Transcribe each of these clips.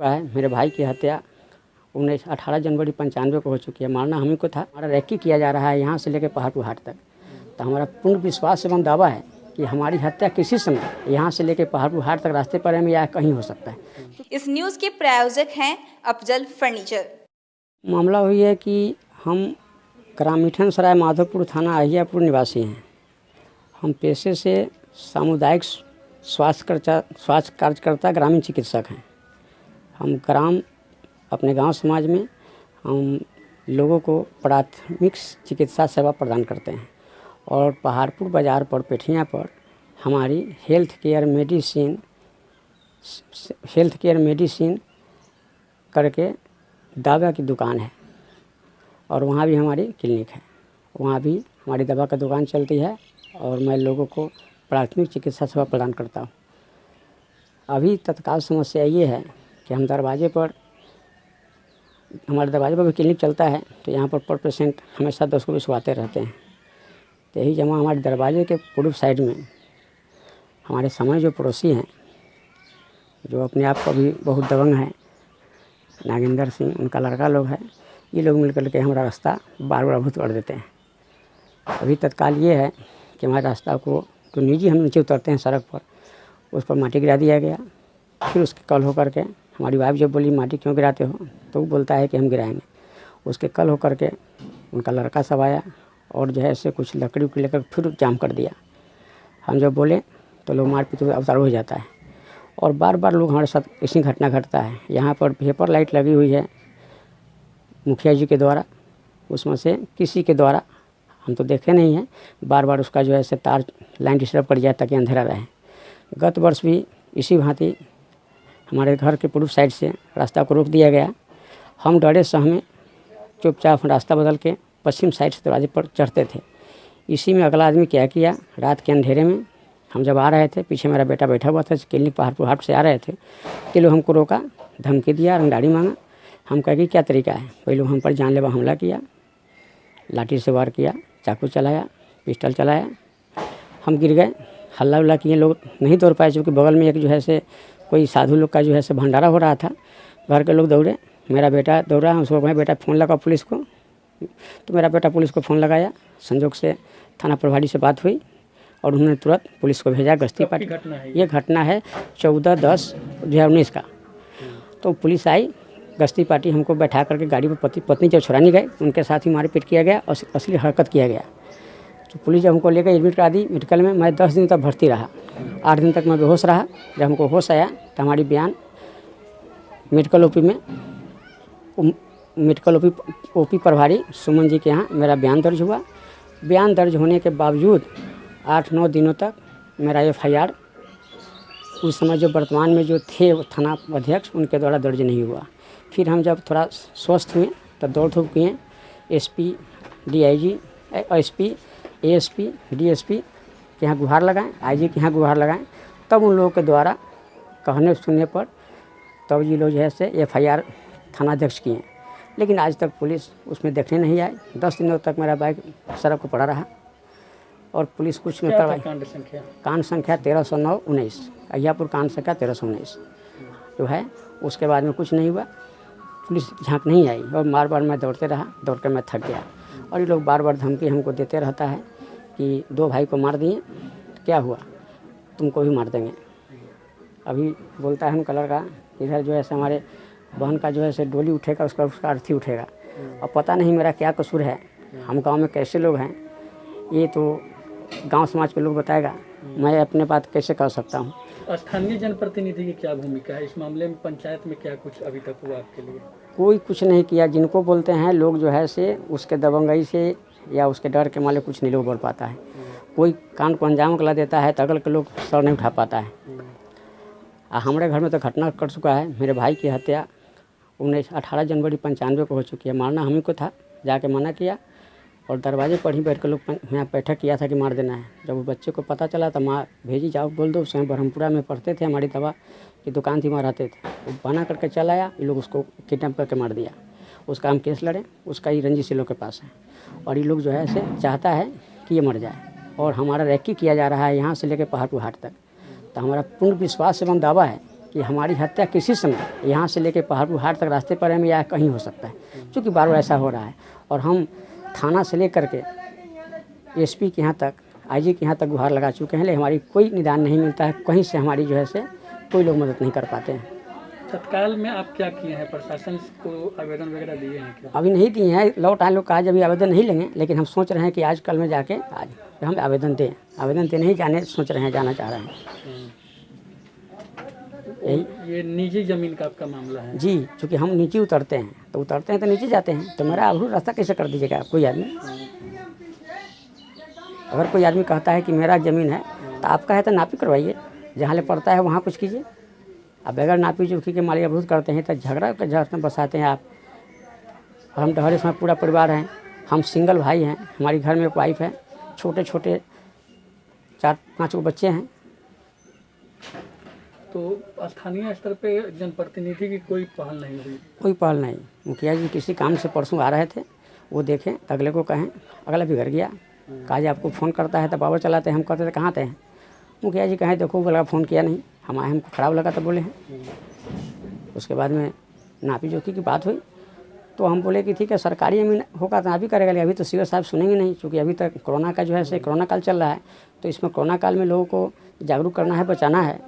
है। मेरे भाई की हत्या 18 जनवरी 95 को हो चुकी है। मारना हम ही को था। हमारा रैकी किया जा रहा है यहाँ से लेकर पहाड़पुर हाट तक। तो हमारा पूर्ण विश्वास एवं दावा है कि हमारी हत्या किसी समय यहाँ से लेकर पहाड़पुर हाट तक रास्ते पर में या कहीं हो सकता है। इस न्यूज़ के प्रायोजक हैं अफजल फर्नीचर। मामला हुई है कि हम ग्राम मिठन सराय माधोपुर थाना अहियापुर निवासी हैं। हम पेशे से सामुदायिक स्वास्थ्य कार्यकर्ता ग्रामीण चिकित्सक हैं। हम अपने गांव समाज में हम लोगों को प्राथमिक चिकित्सा सेवा प्रदान करते हैं और पहाड़पुर बाज़ार पर पेठिया पर हमारी हेल्थ केयर मेडिसिन करके दवा की दुकान है और वहाँ भी हमारी क्लिनिक है। वहाँ भी हमारी दवा का दुकान चलती है और मैं लोगों को प्राथमिक चिकित्सा सेवा प्रदान करता हूँ। अभी तत्काल समस्या ये है कि हमारे दरवाजे पर भी क्लिनिक चलता है, तो यहाँ पर पेशेंट हमेशा 10 को विश्वाते रहते हैं। तो यही जमा हमारे दरवाजे के पूर्व साइड में हमारे सामने जो पड़ोसी हैं, जो अपने आप को भी बहुत दबंग हैं, नागेंद्र सिंह, उनका लड़का लोग है, ये लोग मिलकर के हमारा रास्ता बार बार अवरुद्ध कर देते हैं। अभी तत्काल ये है कि हमारे रास्ता को तो निजी हम नीचे उतरते हैं सड़क पर, उस पर माटी गिरा दिया गया। फिर उसके कल होकर के हमारी वाइफ जब बोली माटी क्यों गिराते हो, तो वो बोलता है कि हम गिराएंगे। उसके कल होकर के उनका लड़का सब आया और जो है ऐसे कुछ लकड़ी उकड़ी लेकर फिर जाम कर दिया। हम जब बोले तो लोग मारपीट अवतार हो जाता है और बार बार लोग हमारे साथ ऐसी घटना घटता है। यहाँ पर वेपर लाइट लगी हुई है मुखिया जी के द्वारा, उसमें से किसी के द्वारा हम तो देखे नहीं हैं, बार बार उसका जो है ऐसे तार लाइन डिस्टर्ब कर जाए ताकि अंधेरा रहे। गत वर्ष भी इसी भांति हमारे घर के पूर्व साइड से रास्ता को रोक दिया गया। हम डरे से हमें चुपचाप रास्ता बदल के पश्चिम साइड से दरवाजे पर चढ़ते थे। इसी में अगला आदमी क्या किया, रात के अंधेरे में हम जब आ रहे थे, पीछे मेरा बेटा बैठा हुआ था, क्लिनिक पहाड़पुर हाट से आ रहे थे, कि लोग हमको रोका, धमकी दिया, रंगदारी मांगा। हम कहे कि क्या तरीका है। वही लोग हम पर जानलेवा हमला किया, लाठी से वार किया, चाकू चलाया, पिस्टल चलाया। हम गिर गए, हल्ला उल्ला किए, लोग नहीं दौड़ पाए क्योंकि बगल में एक जो है से कोई साधु लोग का जो है से भंडारा हो रहा था। घर के लोग दौड़े, मेरा बेटा दौड़ा, उसको कहा बेटा फ़ोन लगा पुलिस को, तो मेरा बेटा पुलिस को फ़ोन लगाया। संजोग से थाना प्रभारी से बात हुई और उन्होंने तुरंत पुलिस को भेजा। गश्ती पार्टी ये घटना है 14/10/2019 का। तो पुलिस आई, गश्ती पार्टी हमको बैठा करके गाड़ी पर पत्नी जब छुड़ाने गए, उनके साथ ही मारपीट किया गया और असली हरकत किया गया। तो पुलिस जब हमको लेकर एडमिट करा दी मेडिकल में, मैं 10 दिन तक भर्ती रहा। 8 दिन तक मैं बेहोश रहा। जब हमको होश आया तो हमारी बयान मेडिकल ओपी प्रभारी सुमन जी के यहाँ मेरा बयान दर्ज हुआ। बयान दर्ज होने के बावजूद 8-9 दिनों तक मेरा FIR उस समय जो वर्तमान में जो थे थाना अध्यक्ष, उनके द्वारा दर्ज नहीं हुआ। फिर हम जब थोड़ा स्वस्थ हुए तो दौड़ धूप किए, SP, DIG, SP, ASP, DSP के यहाँ गुहार लगाएं, IG के यहाँ गुहार लगाएं। तब उन लोगों के द्वारा कहने सुनने पर तब ये लोग जो है से FIR थानाध्यक्ष किए, लेकिन आज तक पुलिस उसमें देखने नहीं आए। 10 दिनों तक मेरा बाइक सड़क पर पड़ा रहा और पुलिस कुछ में करवाई। कांड संख्या 1309-19, अहियापुर कांड संख्या 1319 जो है। उसके बाद में कुछ नहीं हुआ, पुलिस झांक नहीं आई और बार बार मैं दौड़ते रहा, दौड़ कर मैं थक गया। और ये लोग बार बार धमकी हमको देते रहता है कि 2 भाई को मार दिए, तो क्या हुआ, तुमको भी मार देंगे। अभी बोलता है हम कलर का इधर जो है से हमारे बहन का जो है से डोली उठेगा, उसका अर्थी उठेगा। और पता नहीं मेरा क्या कसूर है, हम गांव में कैसे लोग हैं, ये तो गांव समाज के लोग बताएगा। मैं अपने बात कैसे कर सकता हूँ। स्थानीय जनप्रतिनिधि की क्या भूमिका है इस मामले में? पंचायत में क्या कुछ अभी तक हुआ आपके लिए? कोई कुछ नहीं किया। जिनको बोलते हैं लोग जो है से उसके दबंगई से या उसके डर के माले कुछ नहीं लोग बोल पाता है। कोई कांड को अंजाम कला देता है तो अगल के लोग सर नहीं उठा पाता है। हमारे घर में तो घटना कर चुका है। मेरे भाई की हत्या 18 जनवरी 95 को हो चुकी है। मारना हम ही को था, जाके मना किया और दरवाजे पर ही बैठ कर लोग यहाँ बैठक किया था कि मार देना है। जब वो बच्चे को पता चला तो माँ भेजी, जाओ बोल दो। स्वयं ब्रह्मपुरा में पढ़ते थे, हमारी दवा की दुकान थी, वहाँ रहते थे। वो बना करके चला आया, ये लोग उसको किडनैप करके मार दिया। उसका हम केस लड़े, उसका ही रंजिश लोग के पास है और ये लोग जो है ऐसे चाहता है कि ये मर जाए। और हमारा रैकी किया जा रहा है यहाँ से लेकर पहाड़पुर हाट तक। तो हमारा पूर्ण विश्वास एवं दावा है कि कि हमारी हत्या किसी समय यहाँ से लेके पहाड़पुर हाट तक रास्ते पर है या कहीं हो सकता है, क्योंकि बार बार ऐसा हो रहा है। और हम थाना से लेकर के एसपी के यहाँ तक, आईजी के यहाँ तक गुहार लगा चुके हैं, लेकिन हमारी कोई निदान नहीं मिलता है, कहीं से हमारी जो है से कोई लोग मदद नहीं कर पाते हैं। तत्काल में आप क्या किए हैं, प्रशासन को आवेदन वगैरह दिए हैं क्या? अभी नहीं दिए हैं, लौट आए लोग का आज अभी आवेदन नहीं लेंगे, लेकिन हम सोच रहे हैं कि आज कल में जाके आज हम आवेदन दें। आवेदन देने ही जाने सोच रहे हैं, जाना चाह रहे हैं। ये निजी जमीन का आपका मामला है? जी, क्योंकि हम नीचे उतरते हैं तो नीचे जाते हैं, तो मेरा अवरुद्ध रास्ता कैसे कर दीजिएगा कोई आदमी? अगर कोई आदमी कहता है कि मेरा ज़मीन है तो आपका है तो नापी करवाइए, जहाँ ले पड़ता है वहाँ कुछ कीजिए। अब बगैर नापी जोखी के मालिक अवरुद्ध करते हैं तो झगड़ा के जड़ में बसाते हैं आप। और हम डहरे में पूरा परिवार हैं, हम सिंगल भाई हैं, हमारी घर में एक वाइफ है, छोटे छोटे 4-5 बच्चे हैं। तो स्थानीय स्तर पे जनप्रतिनिधि की कोई पहल नहीं हुई? कोई पहल नहीं। मुखिया जी किसी काम से परसों आ रहे थे, वो देखें अगले को कहें, अगला बिगड़ गया, कहा जी आपको फ़ोन करता है तो बाबा चलाते हैं। हम कहते थे कहाँ थे? मुखिया जी कहें देखो बोला फ़ोन किया नहीं, हम आए, हमको ख़राब लगा तो बोले हैं। उसके बाद में नापी जोखी की बात हुई तो हम बोले कि ठीक है सरकारी ज़मीन होगा तो नापी करेगा, लेकिन अभी तो सीओ साहब सुनेंगे नहीं, क्योंकि अभी तक कोरोना का जो है से कोरोना काल चल रहा है। तो इसमें कोरोना काल में लोगों को जागरूक करना है, बचाना है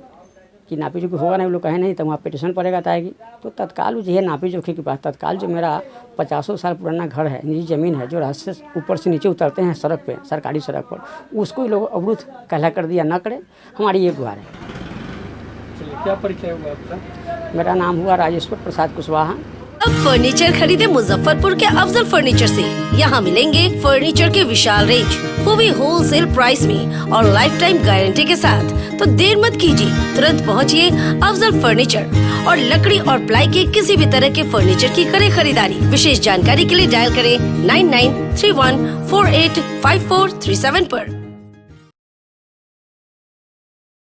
कि नापी जोखी होगा नहीं। लोग कहें नहीं तो वहाँ पिटीशन पड़ेगा तो आएगी। तो तत्काल जो है नापी जोखी की बात, तत्काल जो मेरा 50 साल पुराना घर है, निजी ज़मीन है, जो रास्ते से ऊपर से नीचे उतरते हैं सड़क पे, सरकारी सड़क पर, उसको ही लोग अवरुद्ध कहला कर दिया, ना करे। हमारी ये गुहार है। चलिए, क्या परिचय हुआ आपका? मेरा नाम हुआ राजेश्वर प्रसाद कुशवाहा। अब फर्नीचर खरीदे मुजफ्फरपुर के अफजल फर्नीचर से। यहाँ मिलेंगे फर्नीचर के विशाल रेंज, वो भी होलसेल प्राइस में और लाइफ टाइम गारंटी के साथ। तो देर मत कीजिए, तुरंत पहुँचिए अफजल फर्नीचर और लकड़ी और प्लाई के किसी भी तरह के फर्नीचर की करें खरीदारी। विशेष जानकारी के लिए डायल करें 9931485437 पर।